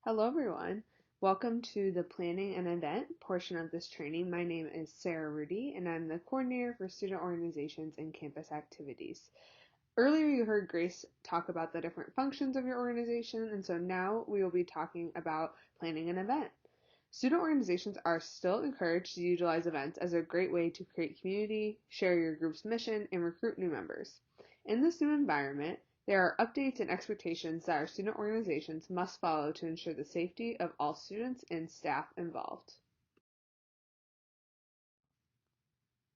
Hello, everyone. Welcome to the planning and event portion of this training. My name is Sarah Rudy, and I'm the coordinator for student organizations and campus activities. Earlier, you heard Grace talk about the different functions of your organization, and so now we will be talking about planning an event. Student organizations are still encouraged to utilize events as a great way to create community, share your group's mission, and recruit new members. In this new environment, there are updates and expectations that our student organizations must follow to ensure the safety of all students and staff involved.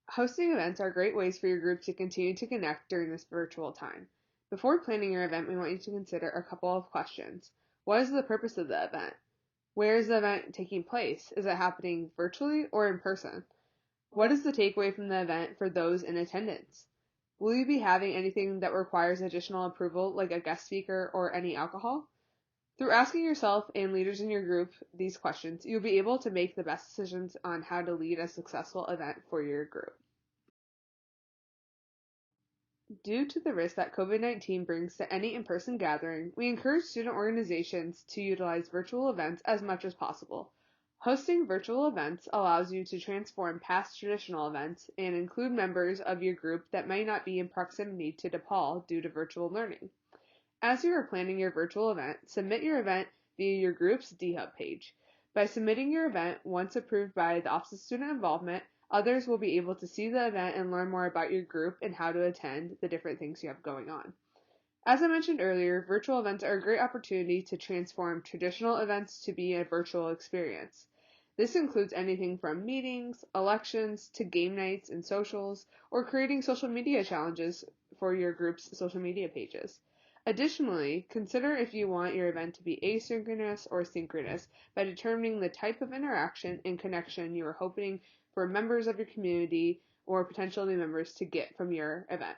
Hosting events are great ways for your group to continue to connect during this virtual time. Before planning your event, we want you to consider a couple of questions. What is the purpose of the event? Where is the event taking place? Is it happening virtually or in person? What is the takeaway from the event for those in attendance? Will you be having anything that requires additional approval, like a guest speaker or any alcohol? Through asking yourself and leaders in your group these questions, you'll be able to make the best decisions on how to lead a successful event for your group. Due to the risk that COVID-19 brings to any in-person gathering, we encourage student organizations to utilize virtual events as much as possible. Hosting virtual events allows you to transform past traditional events and include members of your group that may not be in proximity to DePaul due to virtual learning. As you are planning your virtual event, submit your event via your group's D-Hub page. By submitting your event, once approved by the Office of Student Involvement, others will be able to see the event and learn more about your group and how to attend the different things you have going on. As I mentioned earlier, virtual events are a great opportunity to transform traditional events to be a virtual experience. This includes anything from meetings, elections, to game nights and socials, or creating social media challenges for your group's social media pages. Additionally, consider if you want your event to be asynchronous or synchronous by determining the type of interaction and connection you are hoping for members of your community or potential new members to get from your event.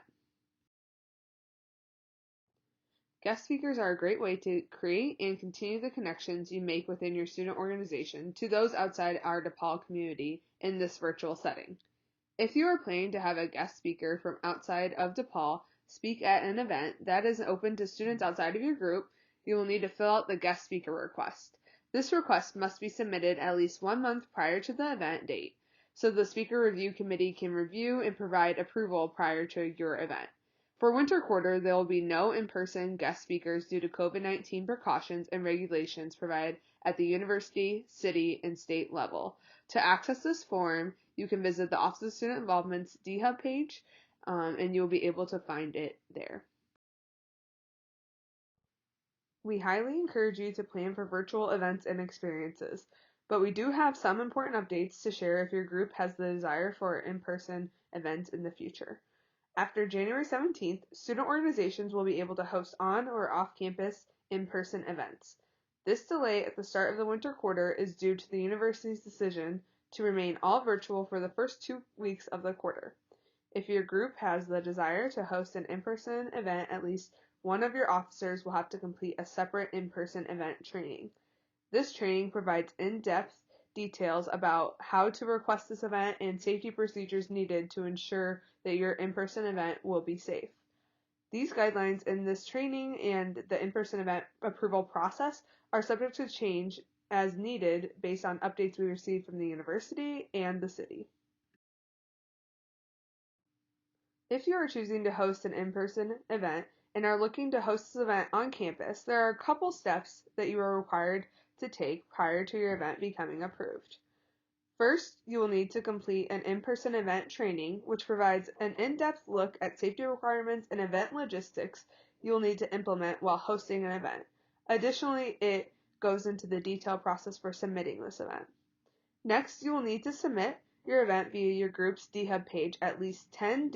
Guest speakers are a great way to create and continue the connections you make within your student organization to those outside our DePaul community in this virtual setting. If you are planning to have a guest speaker from outside of DePaul speak at an event that is open to students outside of your group, you will need to fill out the guest speaker request. This request must be submitted at least 1 month prior to the event date, so the speaker review committee can review and provide approval prior to your event. For winter quarter, there will be no in-person guest speakers due to COVID-19 precautions and regulations provided at the university, city, and state level. To access this form, you can visit the Office of Student Involvement's D-Hub page, and you'll be able to find it there. We highly encourage you to plan for virtual events and experiences, but we do have some important updates to share if your group has the desire for in-person events in the future. After January 17th, student organizations will be able to host on or off-campus in-person events. This delay at the start of the winter quarter is due to the university's decision to remain all virtual for the first 2 weeks of the quarter. If your group has the desire to host an in-person event, at least one of your officers will have to complete a separate in-person event training. This training provides in-depth details about how to request this event and safety procedures needed to ensure that your in-person event will be safe. These guidelines in this training and the in-person event approval process are subject to change as needed based on updates we receive from the university and the city. If you are choosing to host an in-person event and are looking to host this event on campus, there are a couple steps that you are required to take prior to your event becoming approved. First, you will need to complete an in-person event training, which provides an in-depth look at safety requirements and event logistics you will need to implement while hosting an event. Additionally, it goes into the detailed process for submitting this event. Next, you will need to submit your event via your group's D-Hub page at least 10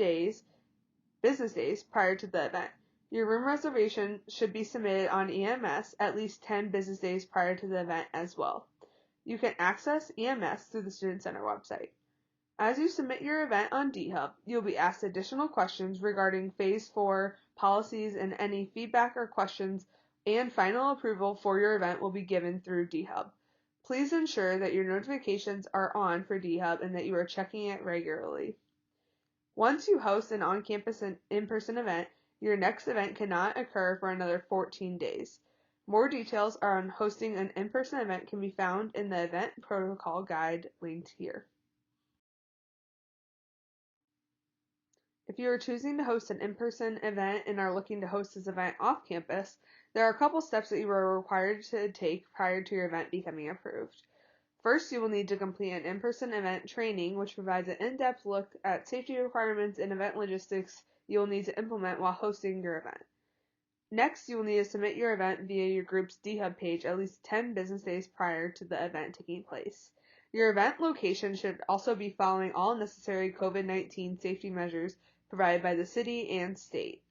business days prior to the event. Your room reservation should be submitted on EMS at least 10 business days prior to the event as well. You can access EMS through the Student Center website. As you submit your event on D-Hub, you'll be asked additional questions regarding Phase 4 policies, and any feedback or questions and final approval for your event will be given through D-Hub. Please ensure that your notifications are on for D-Hub and that you are checking it regularly. Once you host an on-campus and in-person event, your next event cannot occur for another 14 days. More details on hosting an in-person event can be found in the event protocol guide linked here. If you are choosing to host an in-person event and are looking to host this event off campus, there are a couple steps that you are required to take prior to your event becoming approved. First, you will need to complete an in-person event training, which provides an in-depth look at safety requirements and event logistics you will need to implement while hosting your event. Next, you will need to submit your event via your group's DHub page at least 10 business days prior to the event taking place. Your event location should also be following all necessary COVID-19 safety measures provided by the city and state.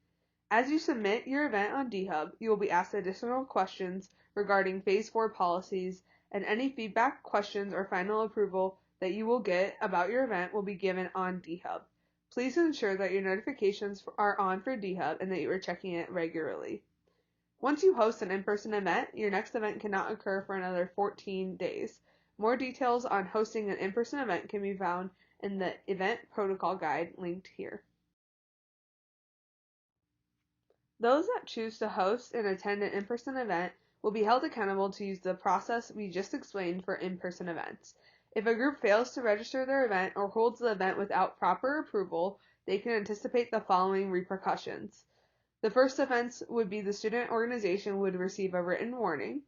As you submit your event on DHub, you will be asked additional questions regarding Phase 4 policies, and any feedback, questions, or final approval that you will get about your event will be given on DHub. Please ensure that your notifications are on for DHub and that you are checking it regularly. Once you host an in-person event, your next event cannot occur for another 14 days. More details on hosting an in-person event can be found in the event protocol guide linked here. Those that choose to host and attend an in-person event will be held accountable to use the process we just explained for in-person events. If a group fails to register their event or holds the event without proper approval, they can anticipate the following repercussions. The first offense would be the student organization would receive a written warning.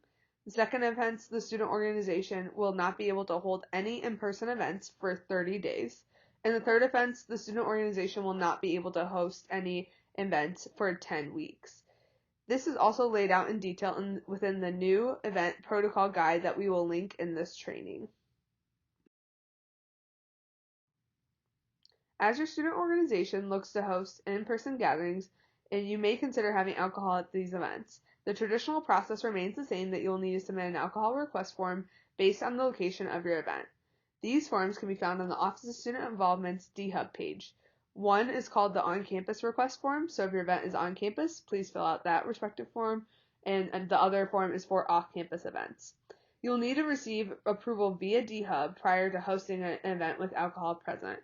The second offense, the student organization will not be able to hold any in-person events for 30 days. And the third offense, the student organization will not be able to host any events for 10 weeks. This is also laid out in detail within the new event protocol guide that we will link in this training. As your student organization looks to host in-person gatherings, and you may consider having alcohol at these events, the traditional process remains the same, that you will need to submit an alcohol request form based on the location of your event. These forms can be found on the Office of Student Involvement's DHub page. One is called the on-campus request form, so if your event is on campus, please fill out that respective form, and the other form is for off-campus events. You'll need to receive approval via DHub prior to hosting an event with alcohol present.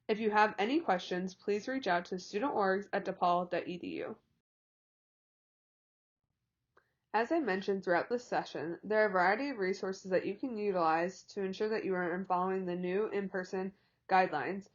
If you have any questions, please reach out to studentorgs@depaul.edu. As I mentioned throughout this session, there are a variety of resources that you can utilize to ensure that you are following the new in-person guidelines.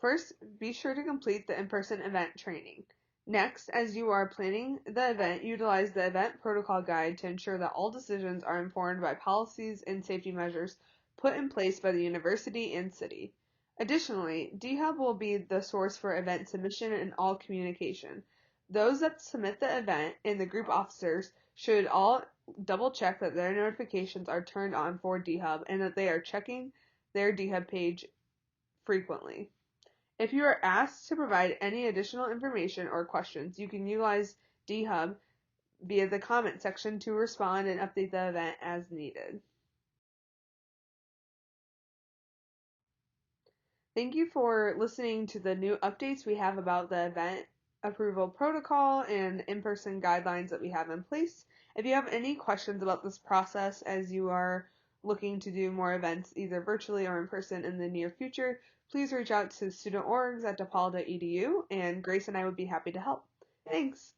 First, be sure to complete the in-person event training. Next, as you are planning the event, utilize the event protocol guide to ensure that all decisions are informed by policies and safety measures put in place by the university and city. Additionally, DHub will be the source for event submission and all communication. Those that submit the event and the group officers should all double check that their notifications are turned on for DHub and that they are checking their DHub page frequently. If you are asked to provide any additional information or questions, you can utilize DHub via the comment section to respond and update the event as needed. Thank you for listening to the new updates we have about the event approval protocol and in-person guidelines that we have in place. If you have any questions about this process as you are looking to do more events either virtually or in person in the near future, please reach out to studentorgs@depaul.edu, and Grace and I would be happy to help. Thanks!